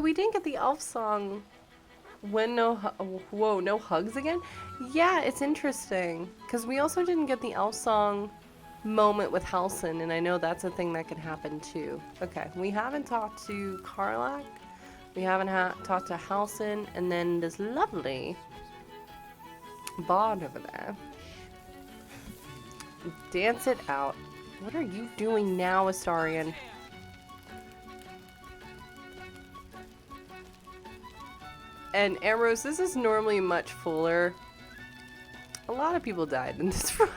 we didn't get the elf song. When whoa, no hugs again? Yeah, it's interesting. Because we also didn't get the elf song moment with Halsin, and I know that's a thing that can happen too. Okay, we haven't talked to Karlach. We haven't talked to Halsin, and then this lovely Bard over there. Dance it out. What are you doing now, Astarion? And Ambrose, this is normally much fuller. A lot of people died in this run.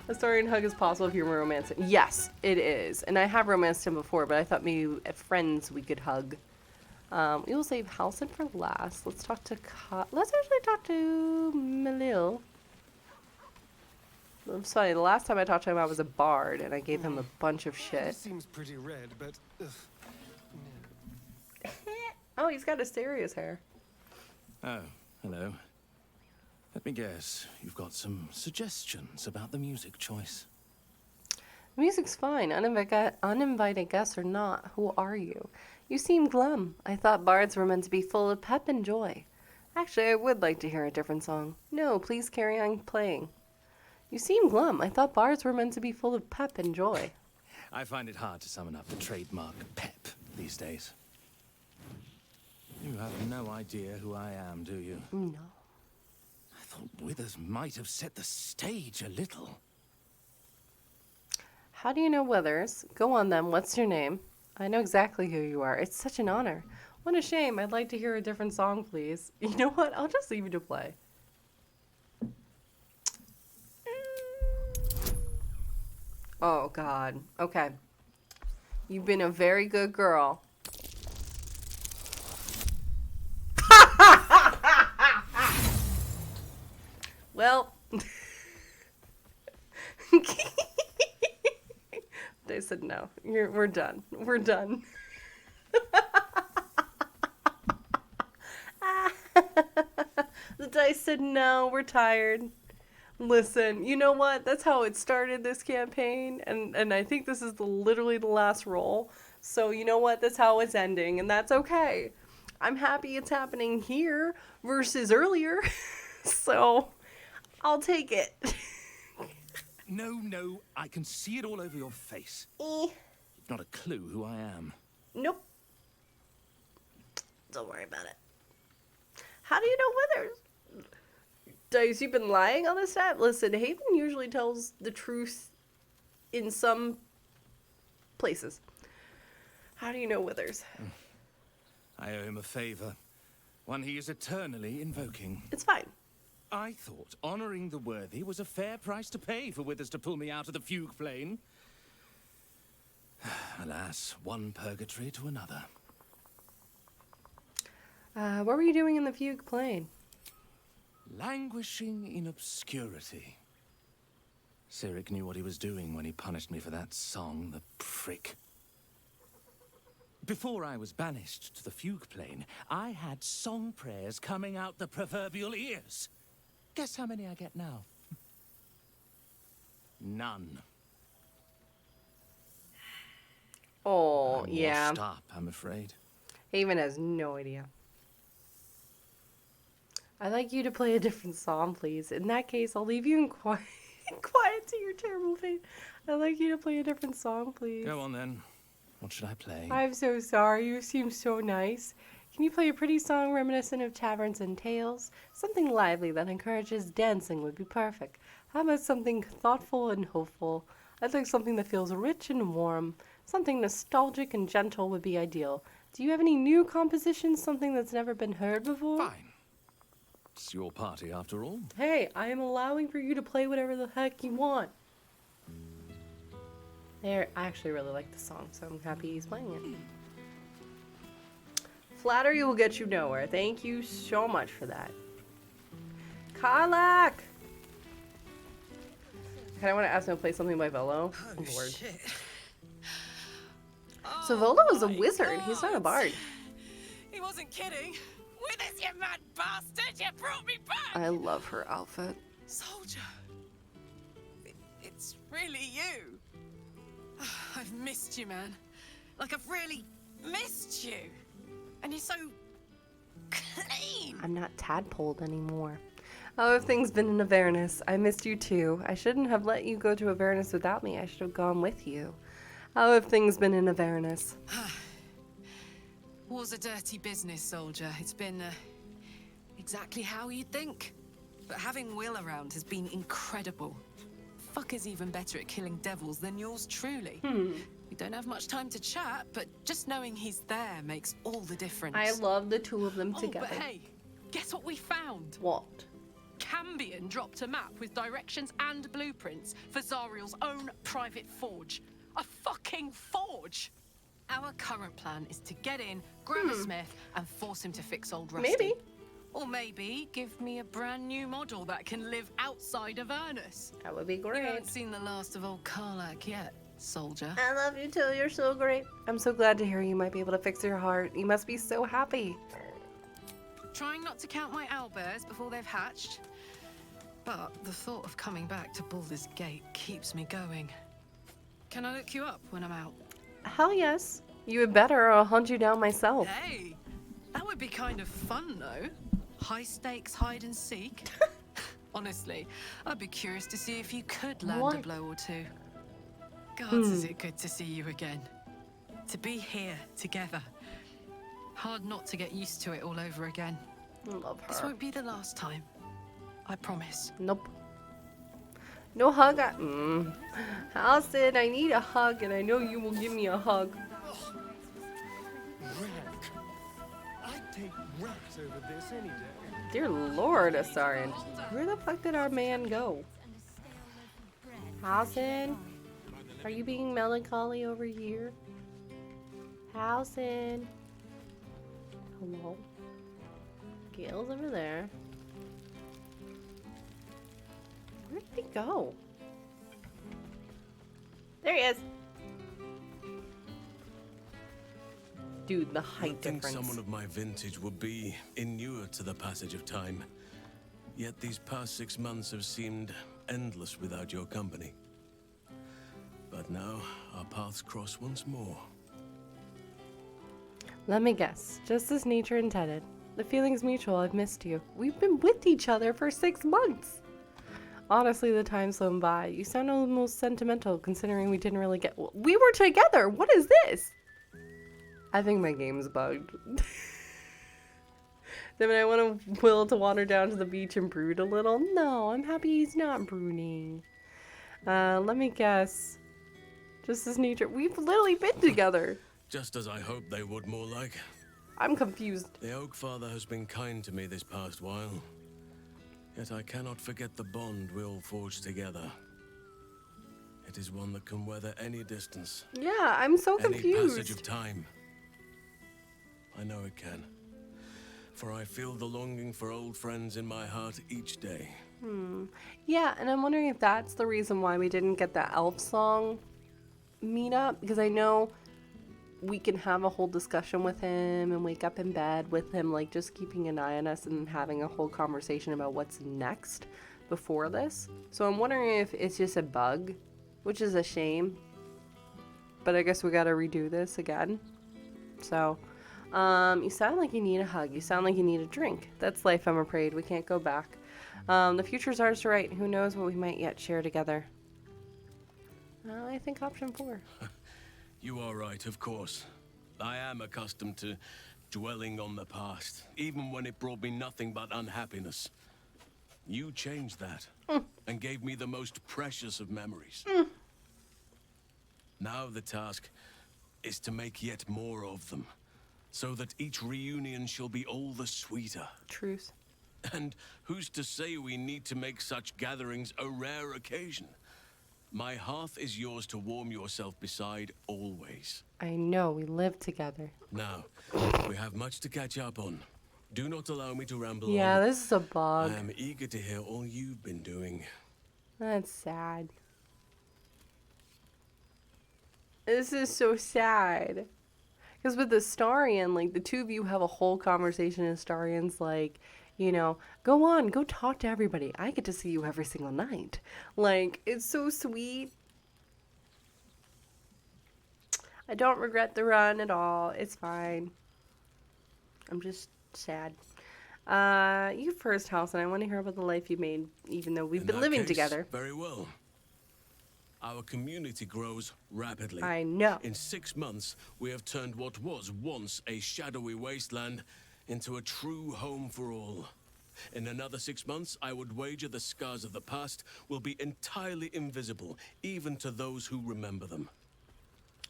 Astarion hug is possible if you're romancing. Yes, it is. And I have romanced him before, but I thought maybe as friends we could hug. We will save Halsin for last. Let's talk to let's actually talk to Melil. I'm sorry, the last time I talked to him I was a bard and I gave him a bunch of shit. Seems pretty red, but Oh, he's got Asteria's hair. Oh, hello. Let me guess, you've got some suggestions about the music choice. The music's fine, uninvited guests or not. Who are you? You seem glum. I thought bards were meant to be full of pep and joy. Actually, I would like to hear a different song. No, please carry on playing. You seem glum. I thought bards were meant to be full of pep and joy. I find it hard to summon up the trademark pep these days. You have no idea who I am, do you? No. I thought Withers might have set the stage a little. How do you know Withers? Go on then. What's your name? I know exactly who you are. It's such an honor. What a shame. I'd like to hear a different song, please. You know what? I'll just leave you to play. Oh, God. Okay. You've been a very good girl. Well, they said no. We're done. We're done. The dice said no. We're tired. Listen, you know what? That's how it started, this campaign, and I think this is literally the last roll. So you know what? That's how it's ending, and that's okay. I'm happy it's happening here versus earlier. So I'll take it. No, I can see it all over your face. You've not a clue who I am. Nope. Don't worry about it. How do you know Withers? Dice, you've been lying on this stat? Listen, Haven usually tells the truth in some places. How do you know Withers? I owe him a favor. One he is eternally invoking. It's fine. I thought honoring the worthy was a fair price to pay for Withers to pull me out of the fugue plane. Alas, one purgatory to another. What were you doing in the fugue plane? Languishing in obscurity. Cyric knew what he was doing when he punished me for that song, the prick. Before I was banished to the fugue plane, I had song prayers coming out the proverbial ears. Guess how many I get now? None. Oh, I'm yeah. washed up, I'm afraid. Haven has no idea. I'd like you to play a different song, please. In that case, I'll leave you in quiet to your terrible fate. I'd like you to play a different song, please. Go on then. What should I play? I'm so sorry. You seem so nice. Can you play a pretty song reminiscent of taverns and tales? Something lively that encourages dancing would be perfect. How about something thoughtful and hopeful? I'd like something that feels rich and warm. Something nostalgic and gentle would be ideal. Do you have any new compositions? Something that's never been heard before? Fine. It's your party after all. Hey, I am allowing for you to play whatever the heck you want. I actually really like the song, so I'm happy he's playing it. Flattery will get you nowhere. Thank you so much for that. Karlach! I kind of want to ask him to play something by Volo. oh Lord. shit. So Volo is a wizard. He's not a bard. He wasn't kidding. Withers, you mad bastard! You brought me back! I love her outfit. Soldier. It's really you. I've missed you, man. Like, I've really missed you. And you're so clean. I'm not tadpoled anymore. How have things been in Avernus? I missed you too. I shouldn't have let you go to Avernus without me. I should have gone with you. How have things been in Avernus? War's a dirty business, soldier. It's been exactly how you'd think. But having Will around has been incredible. Fucker's even better at killing devils than yours truly. We don't have much time to chat, but just knowing he's there makes all the difference. I love the two of them together. But hey, guess what we found? What? Cambion dropped a map with directions and blueprints for Zuriel's own private forge. A fucking forge! Our current plan is to get in, grab a smith, and force him to fix old Rusty. Maybe. Or maybe give me a brand new model that can live outside of Avernus. That would be You great. haven't seen the last of old Karlak yet, soldier. I love you too. You're so great. I'm so glad to hear you might be able to fix your heart. You must be so happy. Trying not to count my owlbears before they've hatched. But the thought of coming back to Baldur's Gate keeps me going. Can I look you up when I'm out? Hell yes. You had better or I'll hunt you down myself. Hey, that would be kind of fun, though. High stakes hide and seek. Honestly, I'd be curious to see if you could land a blow or two. Gods, is it good to see you again. To be here together. Hard not to get used to it all over again. I love This her. won't be the last time. I promise. Nope. No hug. Allison, I need a hug, and I know you will give me a hug. Rack. I'd take racks over this any day. Dear Lord, Astarion. Where the fuck did our man go? Allison? Are you being melancholy over here? Allison? Hello? Gail's over there. Where did he go? There he is. Dude, the height I think difference. someone of my vintage would be inured to the passage of time. Yet these past 6 months have seemed endless without your company. But now, our paths cross once more. Let me guess. Just as nature intended. The feeling's mutual. I've missed you. We've been with each other for 6 months. Honestly, the time's flown by. You sound almost sentimental considering we didn't really get... We were together! What is this? I think my game's bugged. Then I want Will to wander down to the beach and brood a little. No, I'm happy he's not brooding. Let me guess. Just as nature... We've literally been together. Just as I hoped they would, more like. I'm confused. The Oak Father has been kind to me this past while. Yet I cannot forget the bond we all forged together. It is one that can weather any distance, Yeah, I'm so any confused. passage of time. I know it can. For I feel the longing for old friends in my heart each day. Yeah, and I'm wondering if that's the reason why we didn't get that elf song meetup, because I know we can have a whole discussion with him and wake up in bed with him, like just keeping an eye on us and having a whole conversation about what's next before this. So I'm wondering if it's just a bug, which is a shame. But I guess we gotta redo this again. So, you sound like you need a hug. You sound like you need a drink. That's life, I'm afraid. We can't go back. The future's ours to write. Who knows what we might yet share together. I think option 4. You are right, of course. I am accustomed to dwelling on the past, even when it brought me nothing but unhappiness. You changed that and gave me the most precious of memories. Now the task is to make yet more of them, so that each reunion shall be all the sweeter. Truth. And who's to say we need to make such gatherings a rare occasion? My hearth is yours to warm yourself beside always. I know, we live together. Now, we have much to catch up on. Do not allow me to ramble Yeah, on. this is a bug. I am eager to hear all you've been doing. That's sad. This is so sad. Because with Astarion, like, the two of you have a whole conversation, and Astarion's like, you know, go on, go talk to everybody. I get to see you every single night. Like, it's so sweet. I don't regret the run at all. It's fine. I'm just sad. You first, House, and I want to hear about the life you made, even though we've In been that living case, together. Very well. Our community grows rapidly. I know. In 6 months, we have turned what was once a shadowy wasteland into a true home for all. In another 6 months, I would wager the scars of the past will be entirely invisible, even to those who remember them.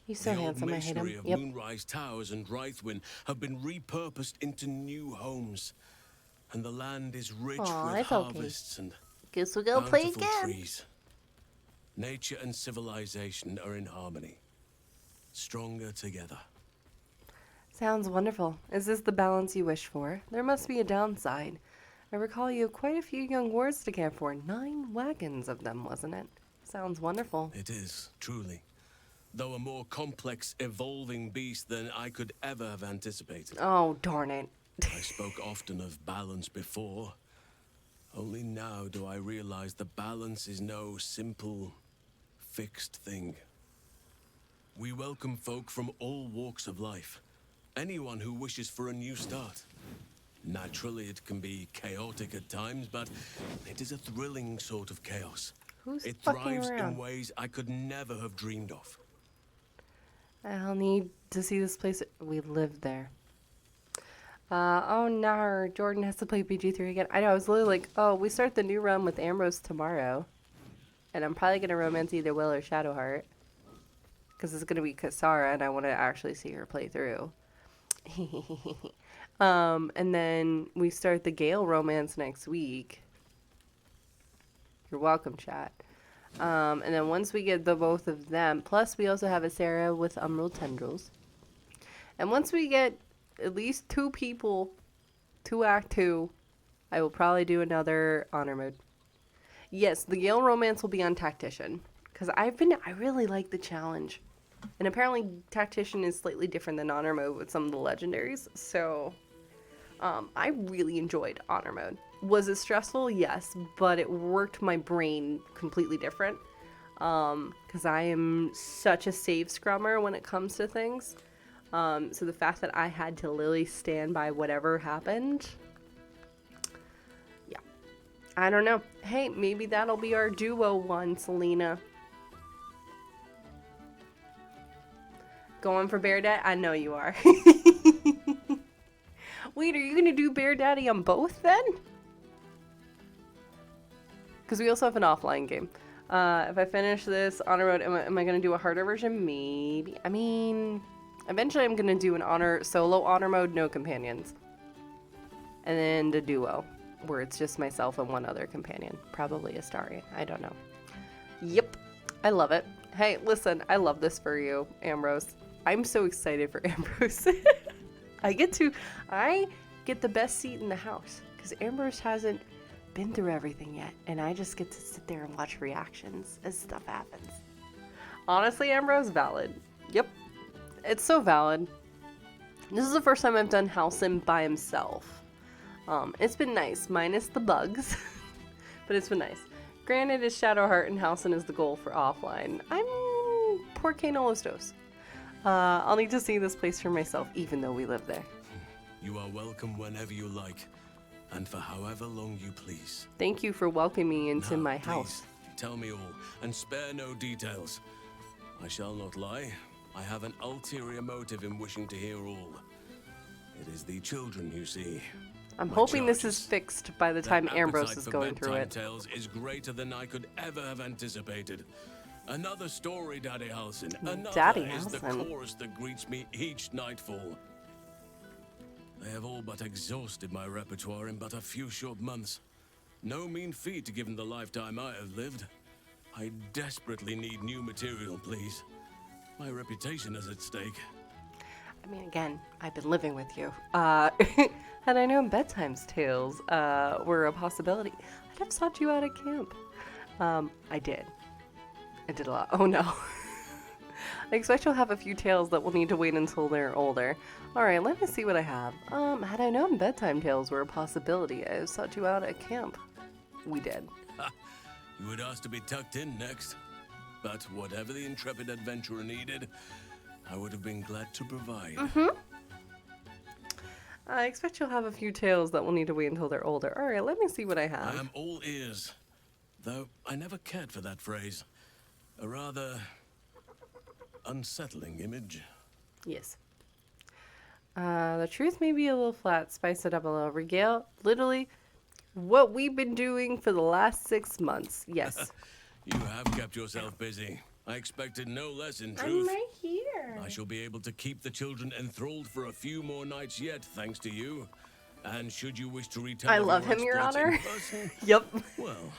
He's so The old handsome. I hate masonry him. of Yep. Moonrise Towers and Wraithwin have been repurposed into new homes, and the land is rich Aw, with it's okay. harvests and Guess we'll go play bountiful again. trees. Nature and civilization are in harmony, stronger together. Sounds wonderful. Is this the balance you wish for? There must be a downside. I recall you have quite a few young wards to care for. 9 wagons of them, wasn't it? Sounds wonderful. It is, truly. Though a more complex, evolving beast than I could ever have anticipated. Oh, darn it. I spoke often of balance before. Only now do I realize the balance is no simple, fixed thing. We welcome folk from all walks of life. Anyone who wishes for a new start. Naturally, it can be chaotic at times, but it is a thrilling sort of chaos. Who's It fucking thrives around? in ways I could never have dreamed of. I'll need to see this place. We lived there. Oh no, Jordan has to play PG3 again. I know, I was literally like, oh, we start the new run with Ambrose tomorrow. And I'm probably going to romance either Will or Shadowheart. Because it's going to be Kasara, and I want to actually see her play through. And then we start the Gale romance next week. You're welcome, chat. And then once we get the both of them, plus we also have a Sarah with Emerald Tendrils. And once we get at least 2 people to Act 2, I will probably do another honor mode. Yes, the Gale romance will be on Tactician. Because I really like the challenge. And apparently Tactician is slightly different than honor mode with some of the legendaries. So, I really enjoyed honor mode. Was it stressful? Yes, but it worked my brain completely different. Because I am such a save scrummer when it comes to things. So the fact that I had to literally stand by whatever happened. Yeah. I don't know. Hey, maybe that'll be our duo one, Selena. Going for Bear Dad? I know you are. Wait, are you going to do Bear Daddy on both then? Because we also have an offline game. If I finish this honor mode, am I going to do a harder version? Maybe. I mean, eventually I'm going to do an solo honor mode, no companions. And then the duo, where it's just myself and one other companion. Probably Astarion. I don't know. Yep. I love it. Hey, listen, I love this for you, Ambrose. I'm so excited for Ambrose. I get the best seat in the house because Ambrose hasn't been through everything yet, and I just get to sit there and watch reactions as stuff happens. Honestly, Ambrose, valid. Yep, it's so valid. This is the first time I've done Halcyon by himself. It's been nice, minus the bugs, but it's been nice. Granted, it's Shadowheart and Halcyon is the goal for offline. Poor Kanolostos. I'll need to see this place for myself, even though we live there. You are welcome whenever you like, and for however long you please. Thank you for welcoming me into Now, my please, house. Tell me all, and spare no details. I shall not lie. I have an ulterior motive in wishing to hear all. It is the children, you see. I'm My hoping this is charges. fixed by the Their time Ambrose appetite is for going through bedtime it. Tales is greater than I could ever have anticipated. Another story, Daddy Halcyon. Another Daddy is the Halcyon. chorus that greets me each nightfall. They have all but exhausted my repertoire in but a few short months. No mean feat given the lifetime I have lived. I desperately need new material, please. My reputation is at stake. I mean, again, I've been living with you. Had I known bedtime's tales were a possibility, I'd have sought you out at camp. I did. I did a lot. Oh no. I expect you'll have a few tales that will need to wait until they're older. Alright, let me see what I have. Had I known bedtime tales were a possibility, I have sought you out at camp. We did. You would ask to be tucked in next. But whatever the intrepid adventurer needed, I would have been glad to provide. I expect you'll have a few tales that will need to wait until they're older. All right, let me see what I have. I am all ears. Though I never cared for that phrase. A rather unsettling image. Yes. The truth may be a little flat. Spice it up a little. Regale, literally, what we've been doing for the last 6 months. Yes. You have kept yourself busy. I expected no less in truth. I'm right here. I shall be able to keep the children enthralled for a few more nights yet, thanks to you. And should you wish to retell I love him, Your Honor. Yep. Well,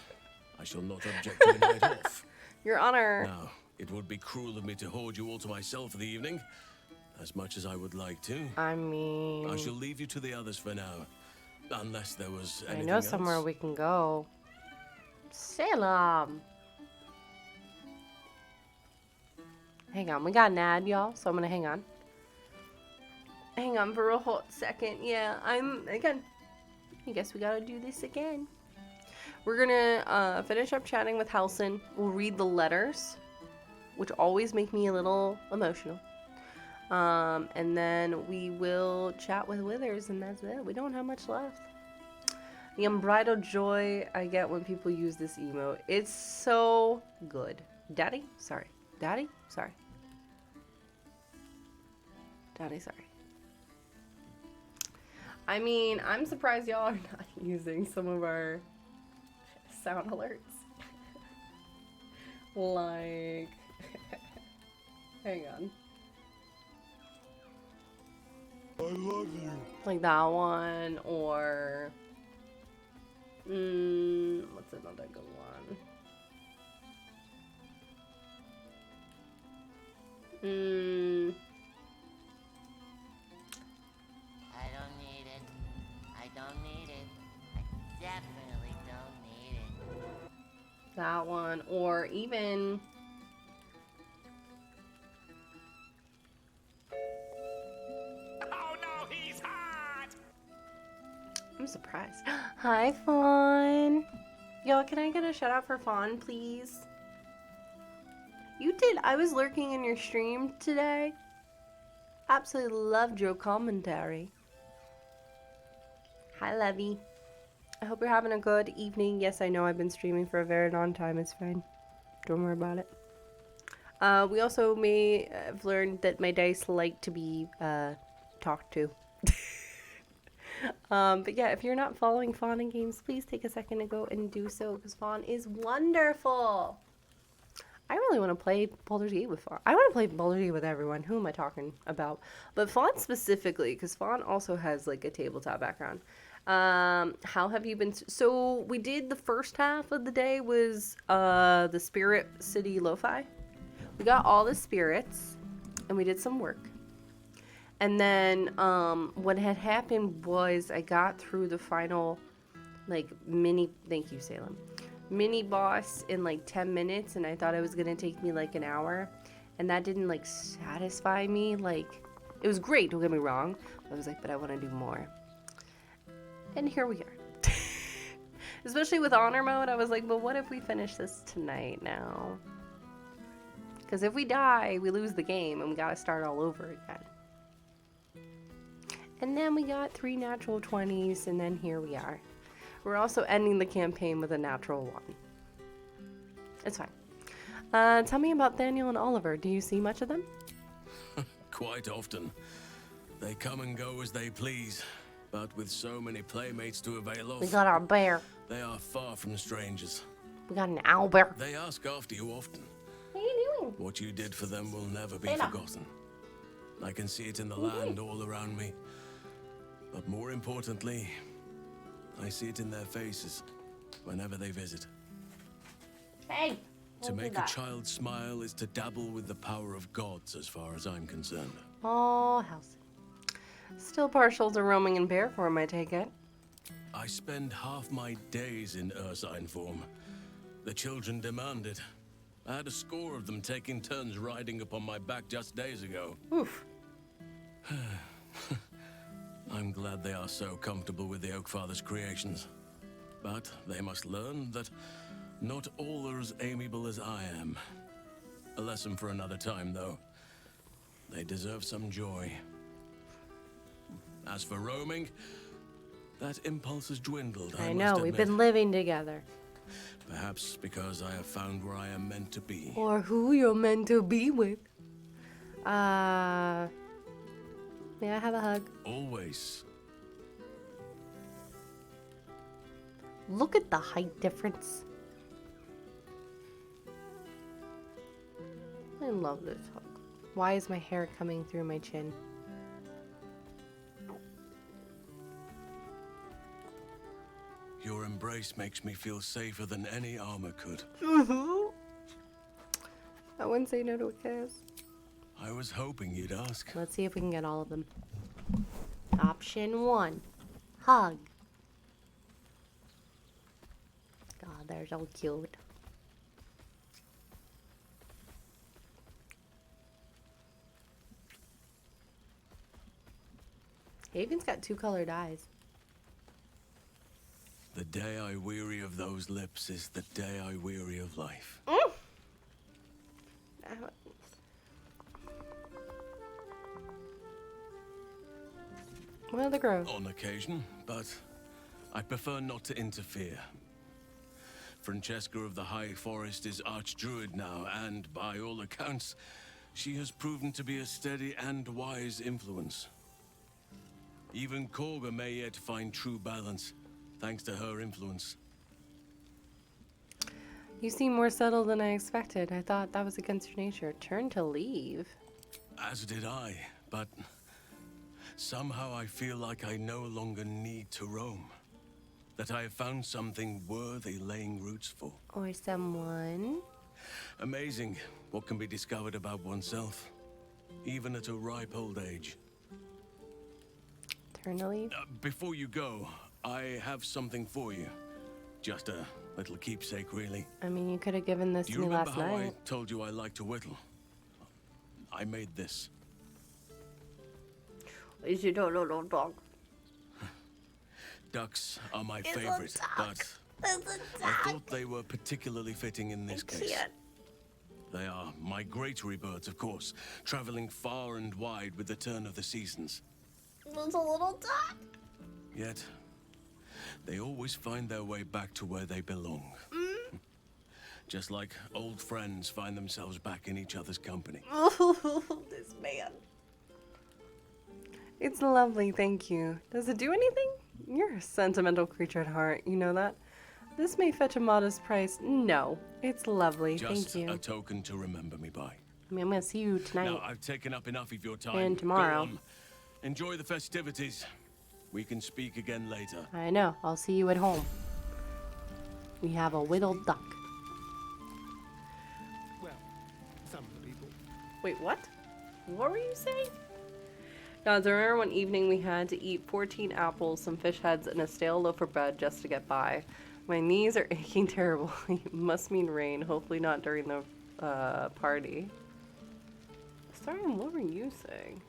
I shall not object to a night off. Your Honor. Now, it would be cruel of me to hoard you all to myself for the evening, as much as I would like to. I mean, I shall leave you to the others for now, unless there was I anything know else. somewhere we can go. Salem. Hang on, we got an ad, y'all, so I'm gonna hang on. Hang on for a hot second. Yeah, again, I guess we gotta do this again. We're gonna finish up chatting with Halson. We'll read the letters, which always make me a little emotional. And then we will chat with Withers, and that's it. We don't have much left. The unbridled joy I get when people use this emote. It's so good. Daddy? Sorry. Daddy? Sorry. Daddy, sorry. I mean, I'm surprised y'all are not using some of our sound alerts. Like, hang on. I love you. Like that one, or what's another good one? I don't need it. I don't need it. I definitely don't need it. That one, or even Oh no, he's hot! I'm surprised. Hi, Fawn. Yo, can I get a shout out for Fawn, please? You did. I was lurking in your stream today. Absolutely loved your commentary. Hi, Levy. I hope you're having a good evening. Yes, I know I've been streaming for a very long time. It's fine. Don't worry about it. We also may have learned that my dice like to be talked to. But yeah, if you're not following Fawn in games, please take a second to go and do so, because Fawn is wonderful. I really want to play Baldur's Gate with Fawn. I want to play Baldur's Gate with everyone. Who am I talking about? But Fawn specifically, because Fawn also has like a tabletop background. How have you been? So we did the first half of the day was the Spirit City Lo-Fi. We got all the spirits, and we did some work. And then what had happened was I got through the final like thank you, Salem, mini boss in like 10 minutes, and I thought it was gonna take me like an hour, and that didn't like satisfy me. Like, it was great, don't get me wrong, I was like, but I want to do more, and here we are. Especially with honor mode, I was like, but what if we finish this tonight now? Because if we die, we lose the game and we gotta start all over again. And then we got 3 natural 20s, and then here we are. We're also ending the campaign with a natural 1. It's fine. Tell me about Daniel and Oliver. Do you see much of them? Quite often. They come and go as they please, but with so many playmates to avail of, We got our bear. they are far from strangers. We got an owl bear. They ask after you often. What are you doing? What you did for them will never be Layla. forgotten. I can see it in the land all around me. But more importantly, I see it in their faces whenever they visit. Hey! To don't do make a that. child smile is to dabble with the power of gods, as far as I'm concerned. Oh, house. Still partial to roaming in bear form, I take it. I spend half my days in ursine form. The children demand it. I had a score of them taking turns riding upon my back just days ago. Oof. I'm glad they are so comfortable with the Oakfather's creations. But they must learn that not all are as amiable as I am. A lesson for another time, though. They deserve some joy. As for roaming, that impulse has dwindled. I must know, we've admit. been living together. Perhaps because I have found where I am meant to be. Or who you're meant to be with. May I have a hug? Always. Look at the height difference. I love this hug. Why is my hair coming through my chin? Your embrace makes me feel safer than any armor could. I wouldn't say no to a kiss. I was hoping you'd ask. Let's see if we can get all of them. Option 1. Hug. God, they're so cute. Haven's got 2 colored eyes. The day I weary of those lips is the day I weary of life. Well, the grove. On occasion, but I prefer not to interfere. Francesca of the High Forest is Archdruid now, and by all accounts, she has proven to be a steady and wise influence. Even Korga may yet find true balance, thanks to her influence. You seem more settled than I expected. I thought that was against your nature. Turn to leave. As did I, but somehow I feel like I no longer need to roam. That I have found something worthy laying roots for. Or someone. Amazing what can be discovered about oneself, even at a ripe old age. Turn to leave. Before you go, I have something for you. Just a little keepsake, really. I mean, you could have given this Do to you me remember last how night. I told you I like to whittle? I made this. Is it a little dog? Ducks are my favorite, but I thought they were particularly fitting in this case. They are migratory birds, of course, traveling far and wide with the turn of the seasons. There's a little duck. Yet, they always find their way back to where they belong. Just like old friends find themselves back in each other's company. Oh, this man. It's lovely, thank you. Does it do anything? You're a sentimental creature at heart, you know that? This may fetch a modest price. No, it's lovely, Just thank you. a token to remember me by. I mean, I'm gonna see you tonight. Now, I've taken up enough of your time. And tomorrow. Go on. Enjoy the festivities. We can speak again later. I know, I'll see you at home. We have a whittled duck. Well, some people. Wait, what? What were you saying? Gods, I remember one evening we had to eat 14 apples, some fish heads, and a stale loaf of bread just to get by. My knees are aching terribly. Must mean rain, hopefully not during the party. Sorry, what were you saying?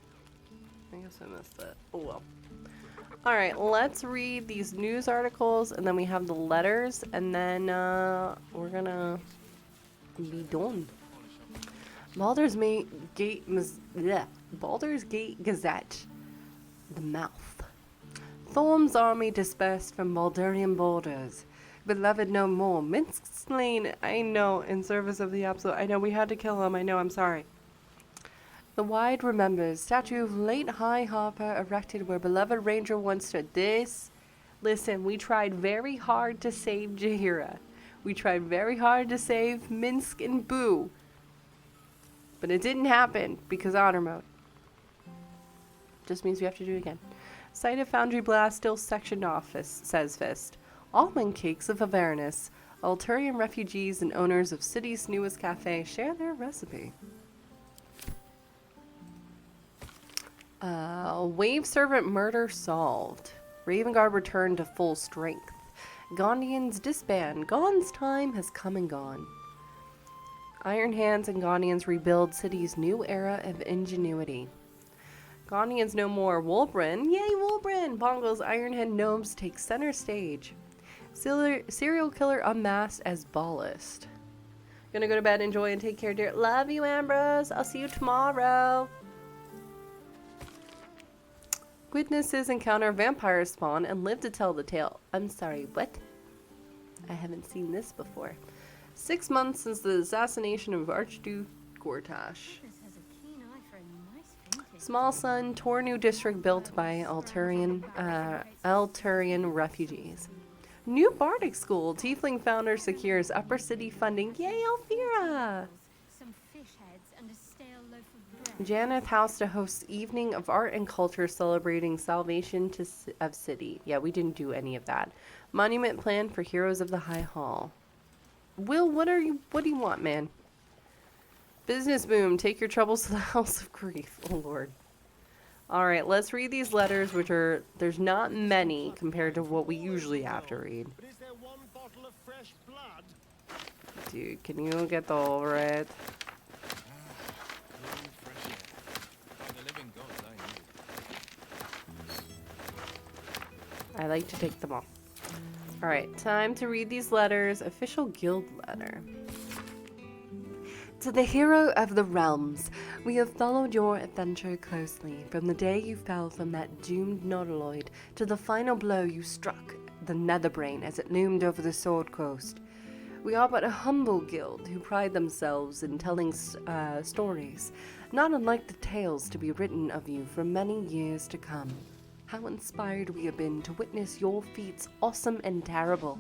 I guess I missed it. Oh well. Alright, let's read these news articles, and then we have the letters, and then we're gonna be done. Baldur's Gate Gazette. The Mouth. Thorm's army dispersed from Baldurian borders. Beloved no more. Minsk slain. I know, in service of the absolute. I know, we had to kill him. I know, I'm sorry. The Wide remembers. Statue of late High Harper erected where beloved ranger once stood. Listen, we tried very hard to save Jahira. We tried very hard to save Minsk and Boo. But it didn't happen because honor mode. Just means we have to do it again. Site of Foundry Blast still sectioned off, says Fist. Almond cakes of Avernus. Alturian refugees and owners of city's newest cafe share their recipe. Wave servant murder solved. Ravengard returned to full strength. Gondians disband. Gon's time has come and gone. Iron Hands and Gondians rebuild city's new era of ingenuity. Gondians no more. Wolbrin. Yay, Wolbrin! Bongo's Ironhead gnomes take center stage. Serial killer unmasked as Ballast. Gonna go to bed, enjoy, and take care, dear. Love you, Ambrose. I'll see you tomorrow. Witnesses encounter vampire spawn and live to tell the tale. I'm sorry, what? I haven't seen this before. 6 months since the assassination of Archduke Gortash. Small Sun, Tor new district built by Alturian refugees. New Bardic School. Tiefling founder secures upper city funding. Yay, Alfira! Janeth House to host evening of art and culture celebrating salvation of city. Yeah, we didn't do any of that. Monument plan for Heroes of the High Hall. Will, what do you want, man? Business boom. Take your troubles to the House of Grief. Oh, Lord. All right, let's read these letters, which are, there's not many compared to what we usually have to read. But is there one bottle of fresh blood? Dude, can you get over it? I like to take them all. All right, time to read these letters. Official guild letter. To the hero of the realms, we have followed your adventure closely from the day you fell from that doomed Nautiloid to the final blow you struck the Netherbrain as it loomed over the Sword Coast. We are but a humble guild who pride themselves in telling stories, not unlike the tales to be written of you for many years to come. How inspired we have been to witness your feats awesome and terrible,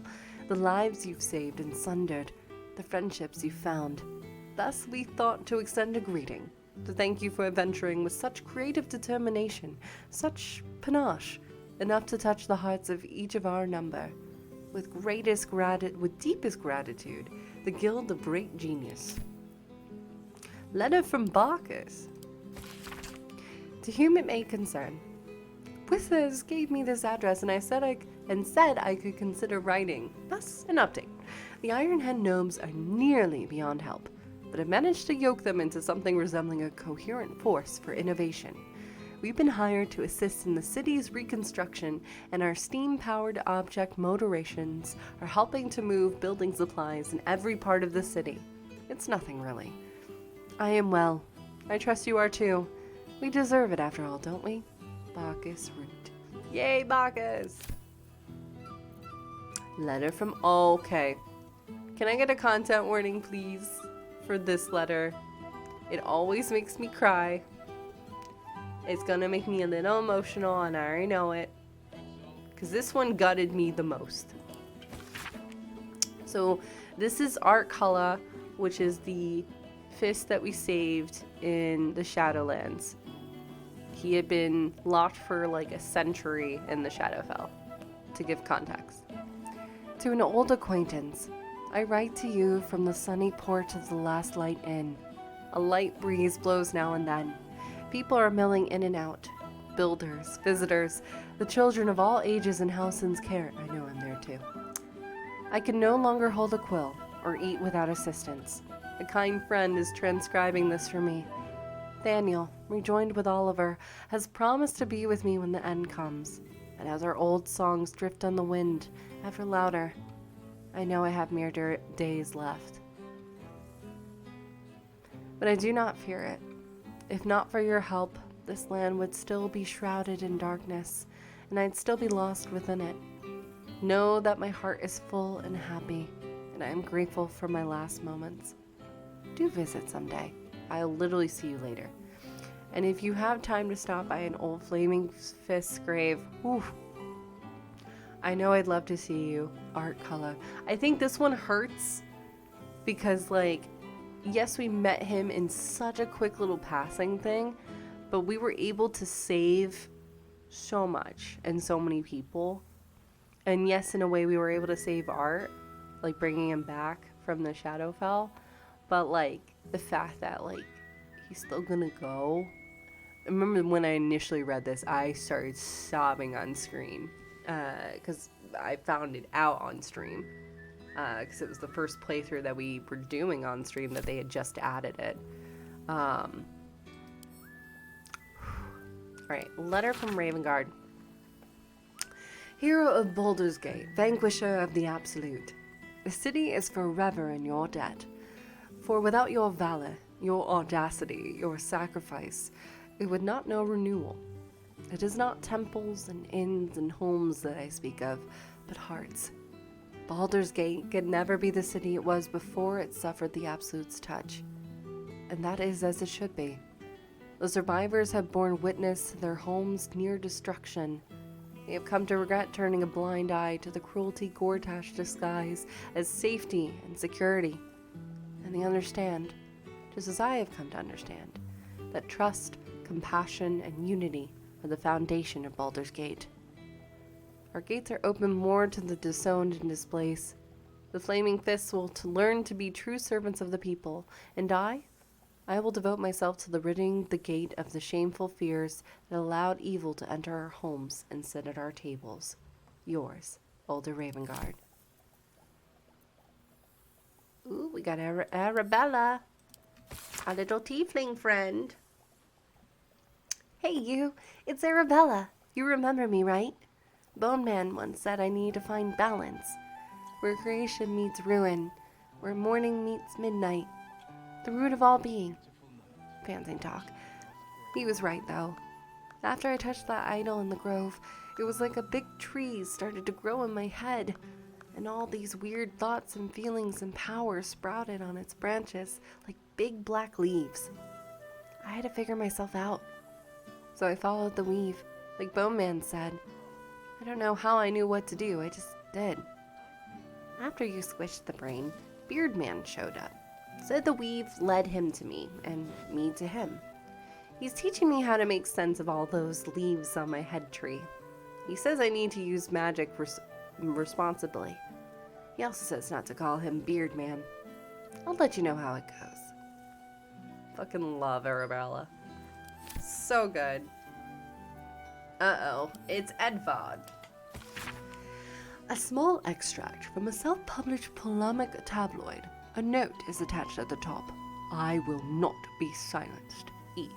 the lives you've saved and sundered, the friendships you've found. Thus we thought to extend a greeting, to thank you for adventuring with such creative determination, such panache, enough to touch the hearts of each of our number. With deepest gratitude, the Guild of Great Genius. Letter from Bacchus. To whom it may concern. Withers gave me this address and said I could consider writing. Thus, an update. The Ironhead gnomes are nearly beyond help, but I've managed to yoke them into something resembling a coherent force for innovation. We've been hired to assist in the city's reconstruction, and our steam-powered object motorations are helping to move building supplies in every part of the city. It's nothing, really. I am well. I trust you are too. We deserve it after all, don't we? Bacchus Root. Yay, Bacchus! Letter from... Okay. Can I get a content warning, please, for this letter? It always makes me cry. It's gonna make me a little emotional, and I already know it. Because this one gutted me the most. So, this is Artculla, which is the fist that we saved in the Shadowlands. He had been locked for like a century in the Shadowfell, to give context. To an old acquaintance, I write to you from the sunny porch of the Last Light Inn. A light breeze blows now and then. People are milling in and out. Builders, visitors, the children of all ages in Halsin's care. I know I'm there too. I can no longer hold a quill or eat without assistance. A kind friend is transcribing this for me. Daniel, rejoined with Oliver, has promised to be with me when the end comes. And as our old songs drift on the wind, ever louder, I know I have mere days left. But I do not fear it. If not for your help, this land would still be shrouded in darkness, and I'd still be lost within it. Know that my heart is full and happy, and I am grateful for my last moments. Do visit someday. I'll literally see you later. And if you have time to stop by an old Flaming Fist's grave, whew, I know I'd love to see you, Artculla. I think this one hurts because, like, yes, we met him in such a quick little passing thing, but we were able to save so much and so many people. And yes, in a way, we were able to save Art, like bringing him back from the Shadowfell. But, like, the fact that, like, he's still gonna go. I remember when I initially read this, I started sobbing on screen. Because I found it out on stream. Because it was the first playthrough that we were doing on stream that they had just added it. Alright, letter from Ravengard. Hero of Baldur's Gate, vanquisher of the Absolute. The city is forever in your debt. For without your valor, your audacity, your sacrifice, it would not know renewal. It is not temples and inns and homes that I speak of, but hearts. Baldur's Gate could never be the city it was before it suffered the Absolute's touch. And that is as it should be. The survivors have borne witness to their homes near destruction. They have come to regret turning a blind eye to the cruelty Gortash disguised as safety and security. And they understand, just as I have come to understand, that trust, compassion, and unity are the foundation of Baldur's Gate. Our gates are open more to the disowned and displaced. The Flaming Fists will learn to be true servants of the people, and I will devote myself to the ridding the gate of the shameful fears that allowed evil to enter our homes and sit at our tables. Yours, Baldur Ravengard. Ooh, we got Arabella, a little tiefling friend. Hey you, it's Arabella. You remember me, right? Bone Man once said I need to find balance, where creation meets ruin, where morning meets midnight, the root of all being. Fancy talk. He was right, though. After I touched that idol in the grove, it was like a big tree started to grow in my head, and all these weird thoughts and feelings and powers sprouted on its branches like big black leaves. I had to figure myself out. So I followed the weave, like Bone Man said. I don't know how I knew what to do, I just did. After you squished the brain, Beard Man showed up. Said the weave led him to me, and me to him. He's teaching me how to make sense of all those leaves on my head tree. He says I need to use magic responsibly. He also says not to call him Beard Man. I'll let you know how it goes. Fucking love Arabella. So good. Uh-oh, it's Edvard. A small extract from a self-published polemic tabloid. A note is attached at the top. I will not be silenced. E.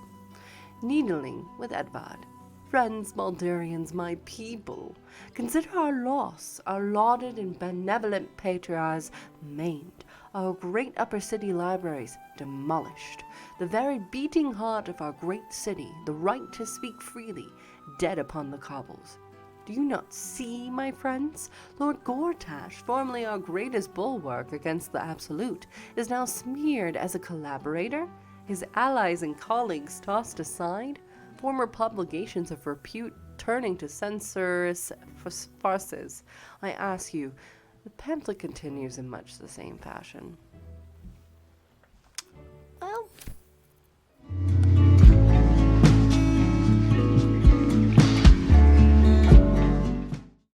Needling with Edvard. Friends, Baldurians, my people, consider our loss, our lauded and benevolent patriarchs maimed, our great upper city libraries demolished, the very beating heart of our great city, the right to speak freely, dead upon the cobbles. Do you not see, my friends? Lord Gortash, formerly our greatest bulwark against the Absolute, is now smeared as a collaborator, his allies and colleagues tossed aside, former publications of repute turning to censorious farces. I ask you, the pamphlet continues in much the same fashion.